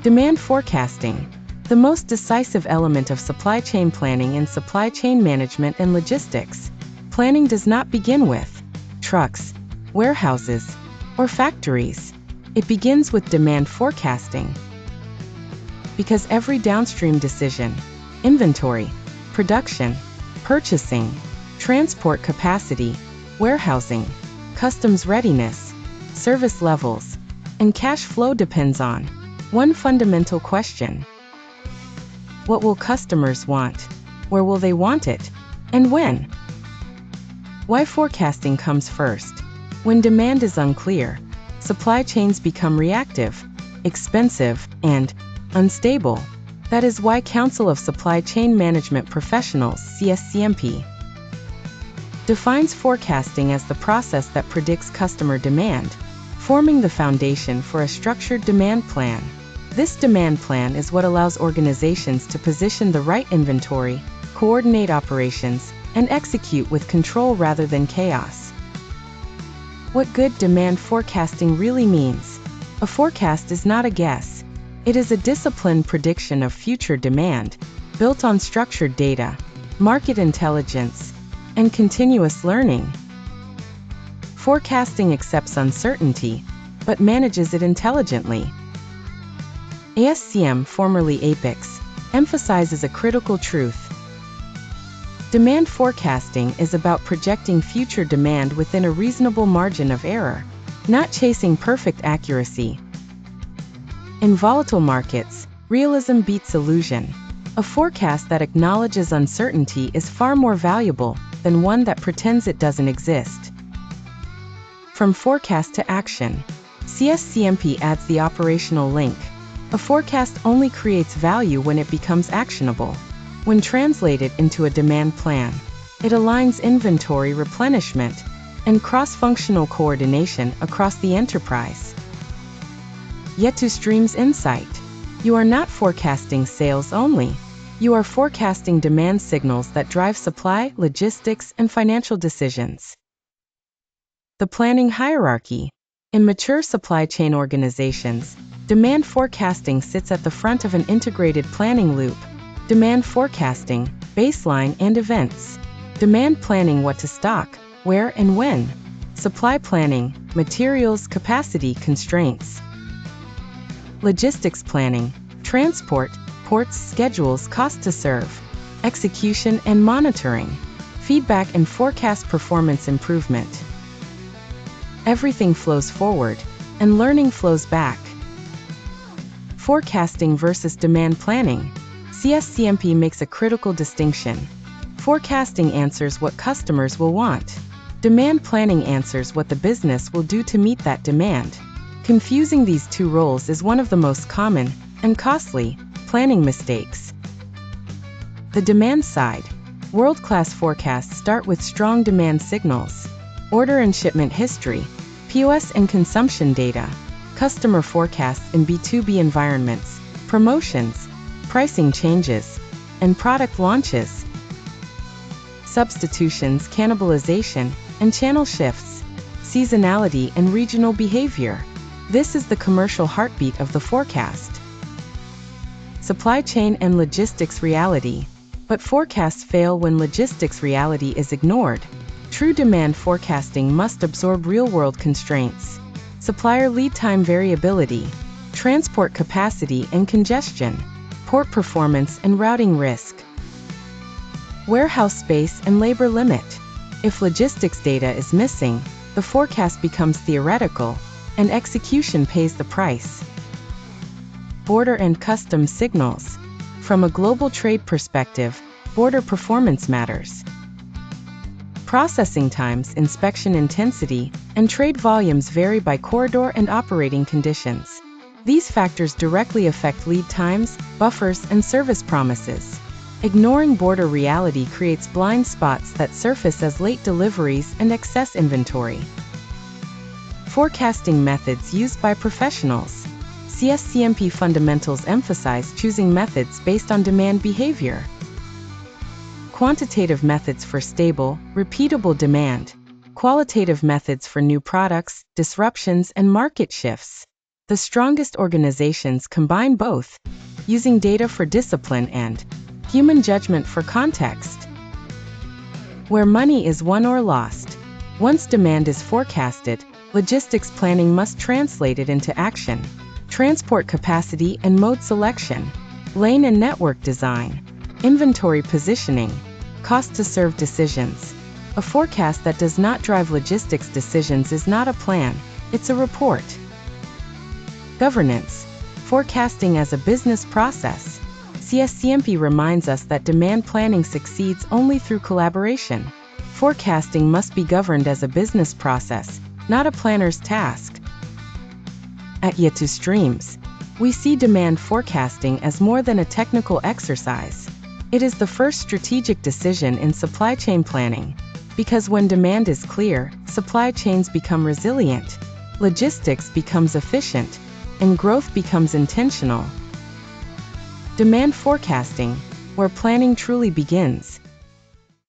Demand forecasting, the most decisive element of supply chain planning in supply chain management and logistics. Planning does not begin with trucks, warehouses, or factories. It begins with demand forecasting. Because every downstream decision, inventory, production, purchasing, transport capacity, warehousing, customs readiness, service levels, and cash flow depends on one fundamental question. What will customers want? Where will they want it? And when? Why forecasting comes first. When demand is unclear, supply chains become reactive, expensive, and unstable. That is why Council of Supply Chain Management Professionals, CSCMP, defines forecasting as the process that predicts customer demand, forming the foundation for a structured demand plan. This demand plan is what allows organizations to position the right inventory, coordinate operations, and execute with control rather than chaos. What good demand forecasting really means. A forecast is not a guess. It is a disciplined prediction of future demand, built on structured data, market intelligence, and continuous learning. Forecasting accepts uncertainty, but manages it intelligently. ASCM, formerly APEX, emphasizes a critical truth. Demand forecasting is about projecting future demand within a reasonable margin of error, not chasing perfect accuracy. In volatile markets, realism beats illusion. A forecast that acknowledges uncertainty is far more valuable than one that pretends it doesn't exist. From forecast to action, CSCMP adds the operational link. A forecast only creates value when it becomes actionable. When translated into a demand plan, it aligns inventory replenishment and cross-functional coordination across the enterprise. Yet to Stream's insight, you are not forecasting sales only. You are forecasting demand signals that drive supply, logistics, and financial decisions. The planning hierarchy. In mature supply chain organizations, demand forecasting sits at the front of an integrated planning loop. Demand forecasting, baseline and events. Demand planning, what to stock, where and when. Supply planning, materials, capacity, constraints. Logistics planning, transport, ports, schedules, cost to serve. Execution and monitoring. Feedback and forecast performance improvement. Everything flows forward, and learning flows back. Forecasting versus demand planning. CSCMP makes a critical distinction. Forecasting answers what customers will want. Demand planning answers what the business will do to meet that demand. Confusing these two roles is one of the most common and costly planning mistakes. The demand side. World-class forecasts start with strong demand signals, order and shipment history, POS and consumption data, customer forecasts in B2B environments, promotions, pricing changes, and product launches, substitutions, cannibalization, and channel shifts, seasonality and regional behavior. This is the commercial heartbeat of the forecast. Supply chain and logistics reality. But forecasts fail when logistics reality is ignored. True demand forecasting must absorb real-world constraints, supplier lead time variability, transport capacity and congestion, port performance and routing risk, warehouse space and labor limit. If logistics data is missing, the forecast becomes theoretical, and execution pays the price. Border and customs signals. From a global trade perspective, border performance matters. Processing times, inspection intensity, and trade volumes vary by corridor and operating conditions. These factors directly affect lead times, buffers, and service promises. Ignoring border reality creates blind spots that surface as late deliveries and excess inventory. Forecasting methods used by professionals. CSCMP fundamentals emphasize choosing methods based on demand behavior. Quantitative methods for stable, repeatable demand. Qualitative methods for new products, disruptions, and market shifts. The strongest organizations combine both, using data for discipline and human judgment for context. Where money is won or lost. Once demand is forecasted, logistics planning must translate it into action. Transport capacity and mode selection, lane and network design, inventory positioning, cost to serve decisions. A forecast that does not drive logistics decisions is not a plan, it's a report. Governance. Forecasting as a business process. CSCMP reminds us that demand planning succeeds only through collaboration. Forecasting must be governed as a business process, not a planner's task. At Yetu Streams, we see demand forecasting as more than a technical exercise. It is the first strategic decision in supply chain planning, because when demand is clear, supply chains become resilient, logistics becomes efficient, and growth becomes intentional. Demand forecasting, where planning truly begins.